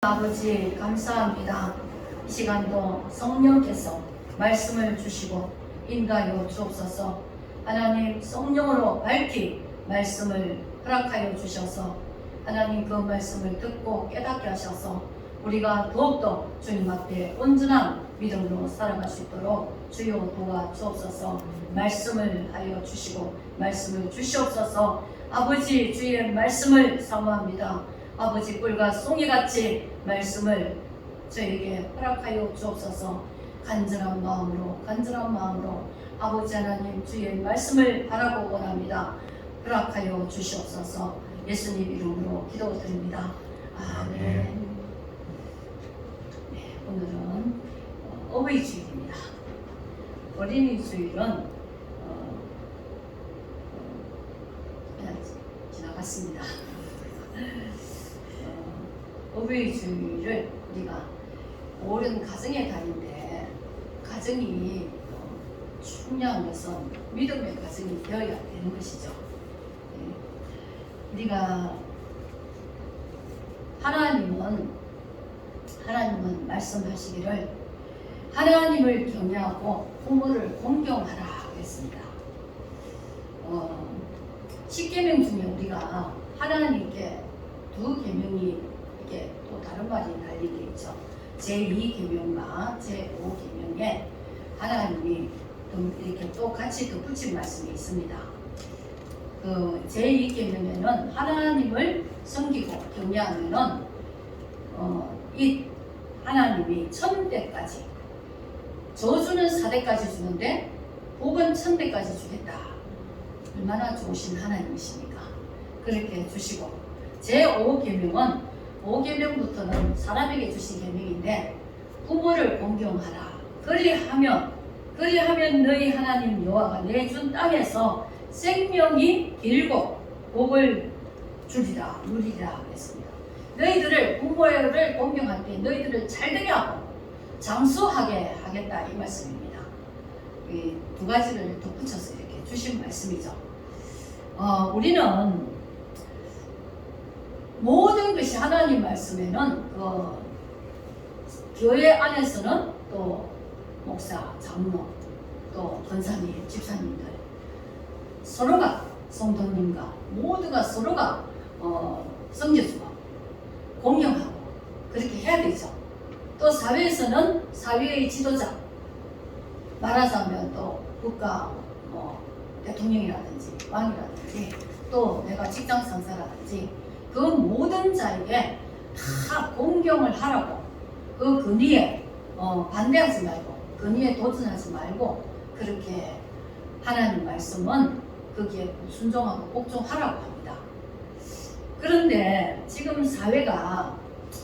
아버지 감사합니다. 이 시간도 성령께서 말씀을 주시고 인도하여 주옵소서. 하나님 성령으로 밝히 말씀을 허락하여 주셔서 하나님 그 말씀을 듣고 깨닫게 하셔서 우리가 더욱더 주님 앞에 온전한 믿음으로 살아갈 수 있도록 주여 도와 주옵소서. 말씀을 하여 주시고 말씀을 주시옵소서. 아버지 주의 말씀을 사모합니다. 아버지 꿀과 송이같이 말씀을 저에게 허락하여 주옵소서. 간절한 마음으로 아버지 하나님 주의 말씀을 바라고 원합니다. 허락하여 주시옵소서. 예수님 이름으로 기도드립니다. 아멘. 네, 오늘은 어버이 주일입니다. 어린이 주일은 그냥 지나갔습니다. 어버이 주일을 우리가 옳은 가정의 달인데 가정이 중요하면서 믿음의 가정이 되어야 되는 것이죠. 우리가 하나님은 말씀하시기를 하나님을 경외하고 부모를 공경하라 했습니다. 10계명 중에 우리가 하나님께 두 계명이 이게 또 다른 말이 달리게 있죠. 제2계명과 제5계명에 하나님이 이렇게 또 같이 덧붙인 말씀이 있습니다. 그 제2계명에는 하나님을 섬기고 경외하면은 이 하나님이 1000대까지 저주는 4대까지 주는데 복은 1000대까지 주겠다. 얼마나 좋으신 하나님이십니까? 그렇게 주시고 제5계명은 5계명부터는 사람에게 주신 계명인데 부모를 공경하라. 그리하면 너희 하나님 여호와가 내준 땅에서 생명이 길고 복을 주리라 누리리라 했습니다. 너희들을 부모를 공경할 때 너희들을 잘되게 하고 장수하게 하겠다 이 말씀입니다. 이 두 가지를 덧붙여서 이렇게 주신 말씀이죠. 우리는 모든 것이 하나님 말씀에는 교회 안에서는 또 목사, 장로, 또 권사님, 집사님들 서로가 성도님과 모두가 서로가 섬겨주고 공경하고 그렇게 해야 되죠. 또 사회에서는 사회의 지도자 말하자면 또 국가 대통령이라든지 왕이라든지 또 내가 직장 상사라든지 그 모든 자에게 다 공경을 하라고 그 근위에 반대하지 말고 근위에 도전하지 말고 그렇게 하나님 말씀은 거기에 순종하고 복종하라고 합니다. 그런데 지금 사회가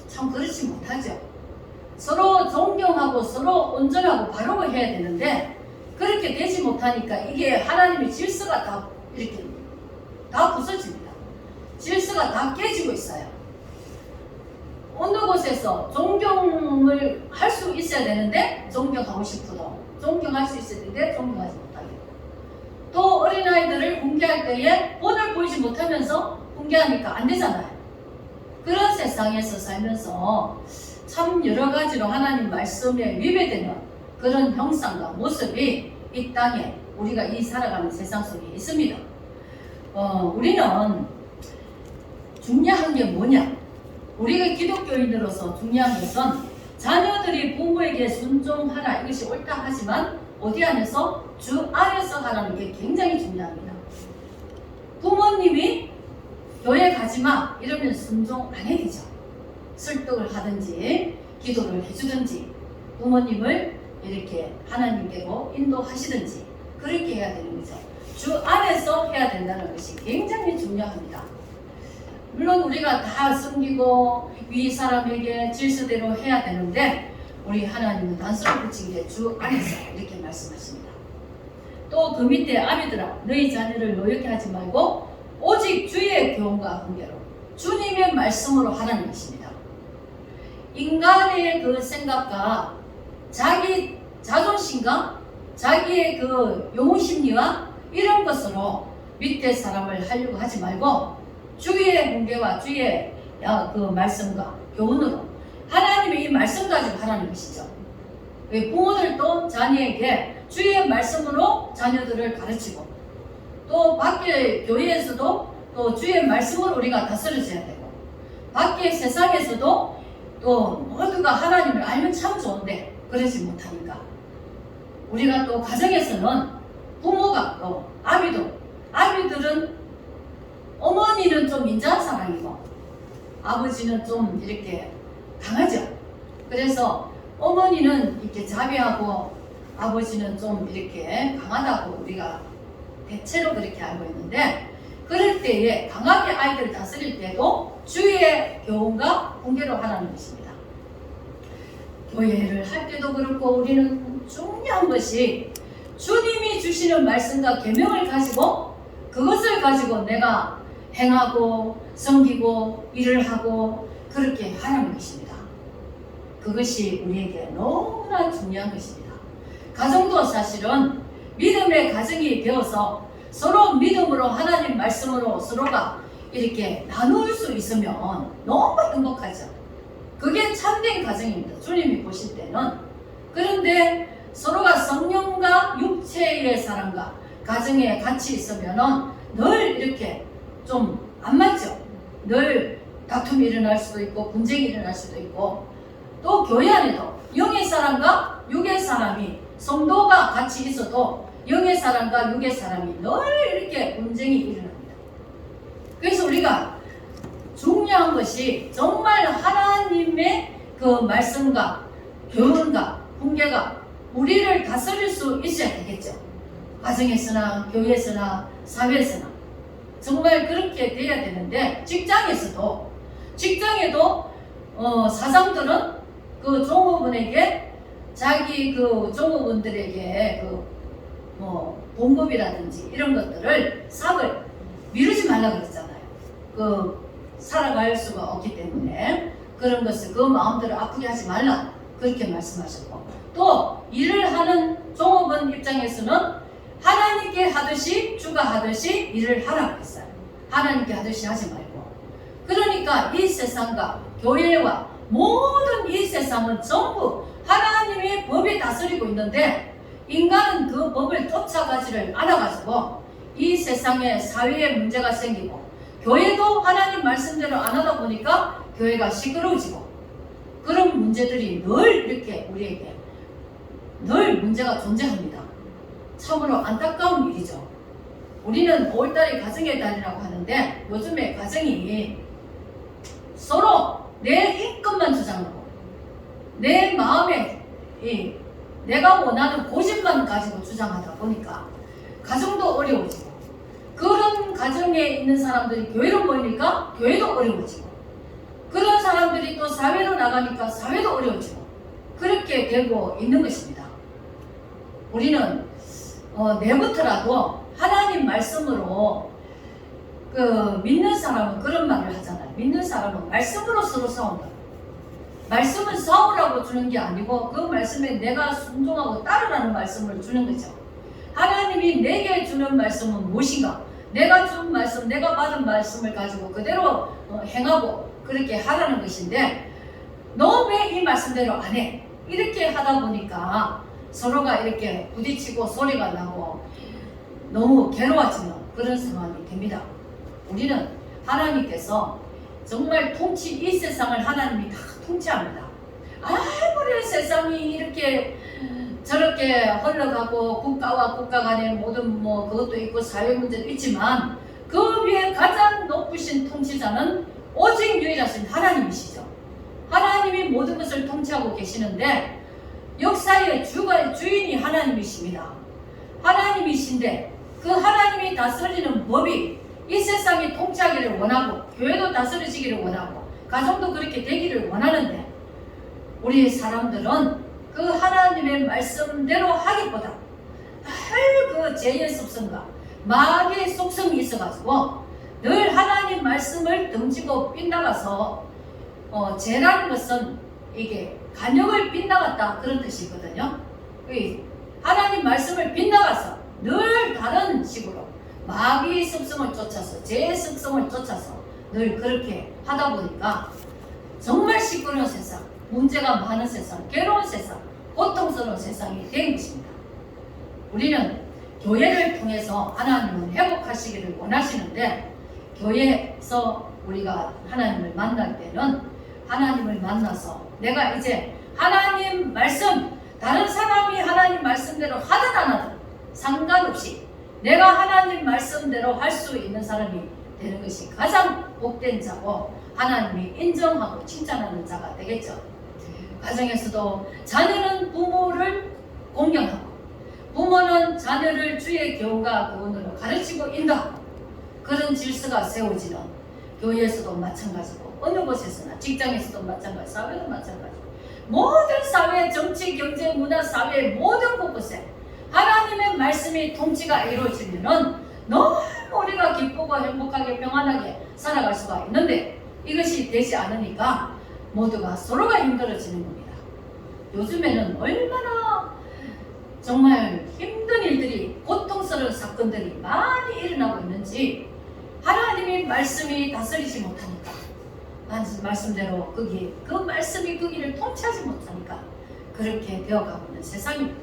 참 그렇지 못하죠. 서로 존경하고 서로 온전하고 바르고 해야 되는데 그렇게 되지 못하니까 이게 하나님의 질서가 다 이렇게 다 부서집니다. 질서가 다 깨지고 있어요. 어느 곳에서 존경을 할 수 있어야 되는데 존경하고 싶어도 존경할 수 있어야 되는데 존경하지 못하게 또 어린아이들을 훈계할 때에 본을 보이지 못하면서 훈계하니까 안 되잖아요. 그런 세상에서 살면서 참 여러 가지로 하나님 말씀에 위배되는 그런 형상과 모습이 이 땅에 우리가 이 살아가는 세상 속에 있습니다. 우리는 중요한 게 뭐냐? 우리가 기독교인으로서 중요한 것은 자녀들이 부모에게 순종하라 이것이 옳다 하지만 어디 안에서? 주 안에서 하라는 게 굉장히 중요합니다. 부모님이 교회 가지마 이러면 순종 안 해야 되죠. 설득을 하든지 기도를 해주든지 부모님을 이렇게 하나님께로 인도하시든지 그렇게 해야 되는 거죠. 주 안에서 해야 된다는 것이 굉장히 중요합니다. 물론 우리가 다 섬기고 위 사람에게 질서대로 해야 되는데 우리 하나님은 단서를 붙인 게 주 안에서 이렇게 말씀하십니다. 또 그 밑에 아비들아 너희 자녀를 노엽게 하지 말고 오직 주의 교훈과 훈계로 주님의 말씀으로 하라는 것입니다. 인간의 그 생각과 자기 자존심과 자기의 그 영웅심리와 이런 것으로 밑에 사람을 하려고 하지 말고 주의 훈계와 주의 그 말씀과 교훈으로 말씀 가지고 하라는 것이죠. 부모들도 자녀에게 주의 말씀으로 자녀들을 가르치고, 또 밖에 교회에서도 또 주의 말씀으로 우리가 다스려져야 되고, 밖에 세상에서도 또 모두가 하나님을 알면 참 좋은데 그러지 못하니까, 우리가 또 가정에서는 부모가 또 아비들은 어머니는 좀 인자한 사람이고 아버지는 좀 이렇게 강하죠. 그래서 어머니는 이렇게 자비하고 아버지는 좀 이렇게 강하다고 우리가 대체로 그렇게 알고 있는데, 그럴 때에 강하게 아이들을 다스릴 때도 주의 교훈과 훈계로 하라는 것입니다. 교회를 할 때도 그렇고 우리는 중요한 것이 주님이 주시는 말씀과 계명을 가지고 그것을 가지고 내가 행하고 섬기고 일을 하고 그렇게 하라는 것입니다. 그것이 우리에게 너무나 중요한 것입니다. 가정도 사실은 믿음의 가정이 되어서 서로 믿음으로 하나님 말씀으로 서로가 이렇게 나눌 수 있으면 너무 행복하죠. 그게 참된 가정입니다. 주님이 보실 때는. 그런데 서로가 성령과 육체의 사람과 가정에 같이 있으면 늘 이렇게 좀 안 맞죠. 늘 다툼이 일어날 수도 있고 분쟁이 일어날 수도 있고, 또 교회 안에도 영의 사람과 육의 사람이, 성도가 같이 있어도 영의 사람과 육의 사람이 늘 이렇게 분쟁이 일어납니다. 그래서 우리가 중요한 것이 정말 하나님의 그 말씀과 교훈과 훈계가 우리를 다스릴 수 있어야 되겠죠. 가정에서나 교회에서나 사회에서나 정말 그렇게 돼야 되는데, 직장에도 사장들은 그 종업원에게 자기 그 종업원들에게 봉급이라든지 이런 것들을 삭을 미루지 말라 그랬잖아요. 살아갈 수가 없기 때문에 그런 것을 그 마음대로 아프게 하지 말라 그렇게 말씀하셨고, 또 일을 하는 종업원 입장에서는 하나님께 하듯이 주가 하듯이 일을 하라고 했어요. 하나님께 하듯이 하지 말고. 그러니까 이 세상과 교회와 모든 이 세상은 전부 하나님의 법이 다스리고 있는데, 인간은 그 법을 쫓아가지를 않아가지고 이 세상에 사회에 문제가 생기고, 교회도 하나님 말씀대로 안 하다 보니까 교회가 시끄러워지고, 그런 문제들이 늘 이렇게 우리에게 늘 문제가 존재합니다. 참으로 안타까운 일이죠. 우리는 5월달에 가정의 달이라고 하는데, 요즘에 가정이 서로 내 인권만 주장하고 내 마음에 내가 원하는 고집만 가지고 주장하다 보니까 가정도 어려워지고, 그런 가정에 있는 사람들이 교회로 모이니까 교회도 어려워지고, 그런 사람들이 또 사회로 나가니까 사회도 어려워지고, 그렇게 되고 있는 것입니다. 우리는 내부터라도 하나님 말씀으로, 믿는 사람은 그런 말을 하잖아요. 믿는 사람은 말씀으로 서로 싸운다. 말씀은 싸우라고 주는 게 아니고 그 말씀에 내가 순종하고 따르라는 말씀을 주는 거죠. 하나님이 내게 주는 말씀은 무엇인가? 내가 준 말씀, 내가 받은 말씀을 가지고 그대로 행하고 그렇게 하라는 것인데, 너 왜 이 말씀대로 안 해? 이렇게 하다 보니까 서로가 이렇게 부딪히고 소리가 나고 너무 괴로워지는 그런 상황이 됩니다. 우리는 하나님께서 정말 이 세상을 하나님이 다 통치합니다. 아무리 세상이 이렇게 저렇게 흘러가고 국가와 국가 간의 모든 그것도 있고 사회 문제도 있지만, 그 위에 가장 높으신 통치자는 오직 유일하신 하나님이시죠. 하나님이 모든 것을 통치하고 계시는데, 역사의 주인이 하나님이십니다. 하나님이신데 그 하나님이 다스리는 법이 이 세상이 통치하기를 원하고, 교회도 다스려지기를 원하고, 가정도 그렇게 되기를 원하는데, 우리 사람들은 그 하나님의 말씀대로 하기보다 그 죄의 속성과 마귀의 속성이 있어가지고 늘 하나님 말씀을 등지고 빗나가서, 죄라는 것은 이게 간역을 빗나갔다 그런 뜻이거든요. 하나님 말씀을 빗나가서 늘 다른 식으로 마귀의 습성을 쫓아서, 죄의 습성을 쫓아서 늘 그렇게 하다 보니까 정말 시끄러운 세상, 문제가 많은 세상, 괴로운 세상, 고통스러운 세상이 된 것입니다. 우리는 교회를 통해서 하나님은 회복하시기를 원하시는데, 교회에서 우리가 하나님을 만날 때는 하나님을 만나서 내가 이제 하나님 말씀, 다른 사람이 하나님 말씀대로 하든 안 하든 상관없이 내가 하나님 말씀대로 할 수 있는 사람이 되는 것이 가장 복된 자고 하나님이 인정하고 칭찬하는 자가 되겠죠. 가정에서도 자녀는 부모를 공경하고 부모는 자녀를 주의 교훈과 교훈으로 가르치고 인도하고, 그런 질서가 세워지는 교회에서도 마찬가지고 어느 곳에서나 직장에서도 마찬가지, 사회도 마찬가지, 모든 사회, 정치, 경제, 문화, 사회 모든 곳곳에 하나님의 말씀이 통치가 이루어지면은 너무 우리가 기쁘고 행복하게 평안하게 살아갈 수가 있는데, 이것이 되지 않으니까 모두가 서로가 힘들어지는 겁니다. 요즘에는 얼마나 정말 힘든 일들이, 고통스러운 사건들이 많이 일어나고 있는지, 하나님의 말씀이 다스리지 못하니까, 말씀대로 그 말씀이 거기를 통치하지 못하니까 그렇게 되어가고 있는 세상입니다.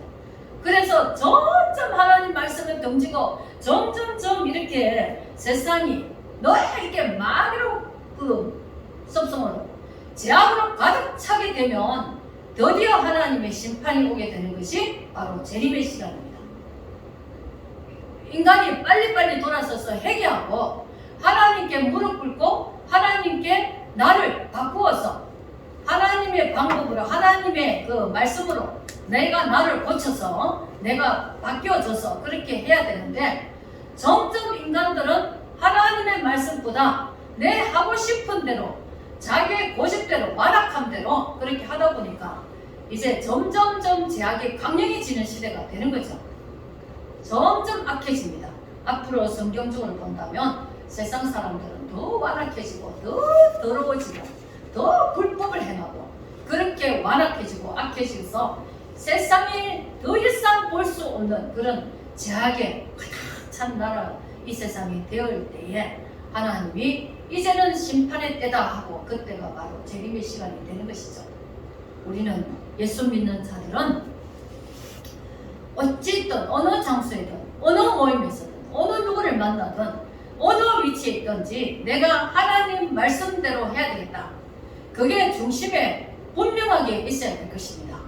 그래서 점점 하나님 말씀을 던지고 점점점 이렇게 세상이 이렇게 마귀로 섭성으로 죄악으로 가득 차게 되면 드디어 하나님의 심판이 오게 되는 것이 바로 재림의 시간입니다. 인간이 빨리빨리 돌아서서 회개하고 하나님께 무릎 꿇고 하나님께 나를 바꾸어서 하나님의 방법으로, 하나님의 그 말씀으로 내가 나를 고쳐서 내가 바뀌어져서 그렇게 해야 되는데, 점점 인간들은 하나님의 말씀보다 내 하고 싶은 대로, 자기의 고집대로, 완악함대로 그렇게 하다 보니까 이제 점점점 죄악이 강력해지는 시대가 되는 거죠. 점점 악해집니다. 앞으로 성경적으로 본다면 세상 사람들은 더 완악해지고 더 더러워지고 더 불법을 행하고 그렇게 완악해지고 악해져서 세상에 더 이상 볼 수 없는 그런 죄악에 가득 찬 나라, 이 세상이 되을 때에 하나님이 이제는 심판의 때다 하고, 그때가 바로 재림의 시간이 되는 것이죠. 우리는 예수 믿는 자들은 어찌든 어느 장소에든 어느 모임에서든 어느 누구를 만나든 어느 위치에 있든지 내가 하나님 말씀대로 해야 되겠다. 그게 중심에 분명하게 있어야 될 것입니다.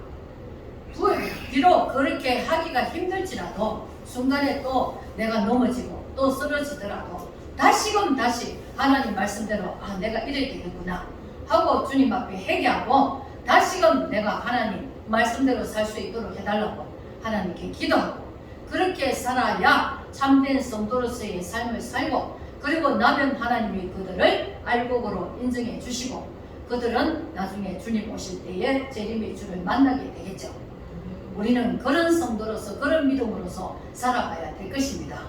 비록 그렇게 하기가 힘들지라도 순간에 또 내가 넘어지고 또 쓰러지더라도 다시금 다시 하나님 말씀대로 내가 이래야 되겠구나 하고 주님 앞에 회개하고 다시금 내가 하나님 말씀대로 살 수 있도록 해달라고 하나님께 기도하고, 그렇게 살아야 참된 성도로서의 삶을 살고, 그리고 나면 하나님이 그들을 알곡으로 인정해 주시고 그들은 나중에 주님 오실 때에 재림의 주를 만나게 되겠죠. 우리는 그런 성도로서 그런 믿음으로서 살아가야 될 것입니다.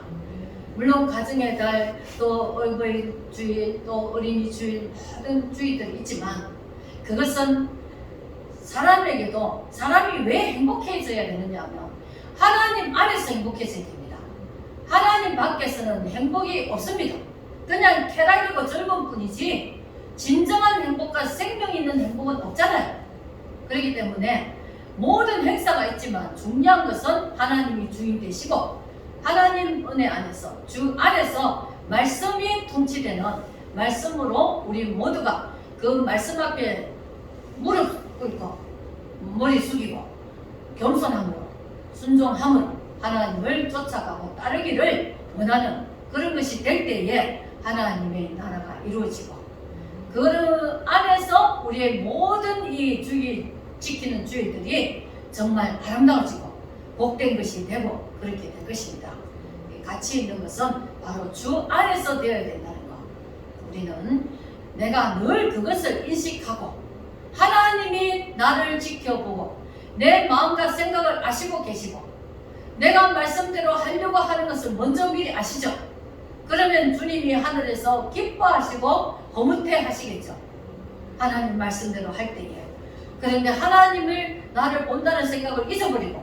물론 가정의 달, 또 어버이 주일, 또 어린이 주일, 모든 주일들이 있지만 그것은 사람에게도, 사람이 왜 행복해져야 되느냐 하면 하나님 안에서 행복해져야 됩니다. 하나님 밖에서는 행복이 없습니다. 그냥 쾌락이고 즐거운 뿐이지 진정한 행복과 생명 있는 행복은 없잖아요. 그렇기 때문에 모든 행사가 있지만 중요한 것은 하나님이 주인 되시고 하나님 은혜 안에서, 주 안에서 말씀이 통치되는 말씀으로 우리 모두가 그 말씀 앞에 무릎 꿇고 머리 숙이고 겸손함으로 순종함으로 하나님을 쫓아가고 따르기를 원하는 그런 것이 될 때에 하나님의 나라가 이루어지고, 그 안에서 우리의 모든 이 주일 지키는 주일들이 정말 아름다워지고 복된 것이 되고 그렇게 될 것입니다. 가치 있는 것은 바로 주 안에서 되어야 된다는 것. 우리는 내가 늘 그것을 인식하고 하나님이 나를 지켜보고 내 마음과 생각을 아시고 계시고 내가 말씀대로 하려고 하는 것을 먼저 미리 아시죠. 그러면 주님이 하늘에서 기뻐하시고 허무해 하시겠죠. 하나님 말씀대로 할 때에. 그런데 하나님을 나를 본다는 생각을 잊어버리고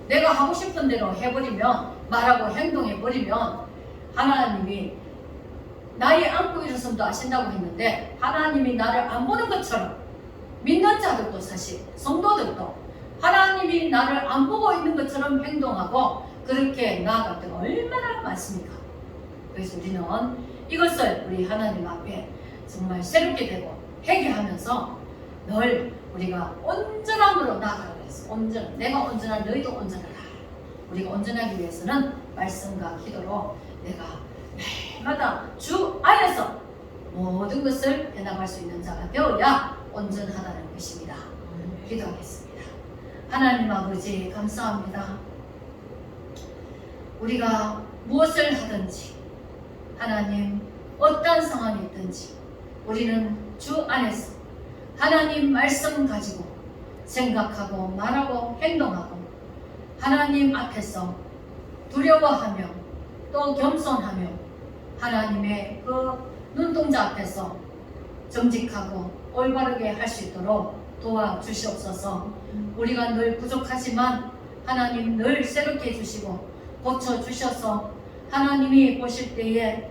내가 하고 싶은 대로 해버리면, 말하고 행동해버리면 하나님이 나의 안고 일어섬도 아신다고 했는데 하나님이 나를 안 보는 것처럼 믿는 자들도 사실 성도들도 하나님이 나를 안 보고 있는 것처럼 행동하고 그렇게 나아갈 때가 얼마나 많습니까? 그래서 우리는 이것을 우리 하나님 앞에 정말 새롭게 되고 회개하면서 늘 우리가 온전함으로 나아가라고 했어. 온전. 내가 온전한 너희도 온전하라. 우리가 온전하기 위해서는 말씀과 기도로 내가 매일마다 주 안에서 모든 것을 해나갈 수 있는 자가 되어야 온전하다는 것입니다. 기도하겠습니다. 하나님 아버지 감사합니다. 우리가 무엇을 하든지 하나님 어떤 상황이 있든지 우리는 주 안에서 하나님 말씀 가지고 생각하고 말하고 행동하고 하나님 앞에서 두려워하며 또 겸손하며 하나님의 그 눈동자 앞에서 정직하고 올바르게 할 수 있도록 도와주시옵소서. 우리가 늘 부족하지만 하나님 늘 새롭게 해주시고 고쳐주셔서 하나님이 보실 때에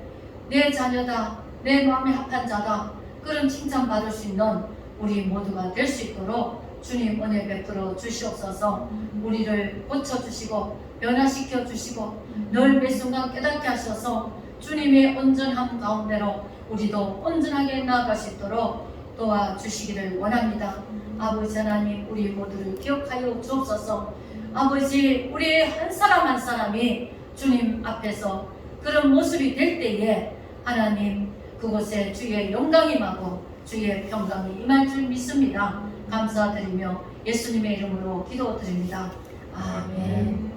내 자녀다, 내 마음에 합한 자다, 그런 칭찬받을 수 있는 우리 모두가 될 수 있도록 주님 은혜 베풀어 주시옵소서. 우리를 고쳐주시고 변화시켜 주시고 늘 매 순간 깨닫게 하셔서 주님의 온전함 가운데로 우리도 온전하게 나아갈 수 있도록 도와주시기를 원합니다. 아버지 하나님 우리 모두를 기억하여 주옵소서. 아버지 우리 한 사람 한 사람이 주님 앞에서 그런 모습이 될 때에 하나님 그곳에 주의 영광이 임하고 주의 평강이 임할 줄 믿습니다. 감사드리며 예수님의 이름으로 기도드립니다. 아멘.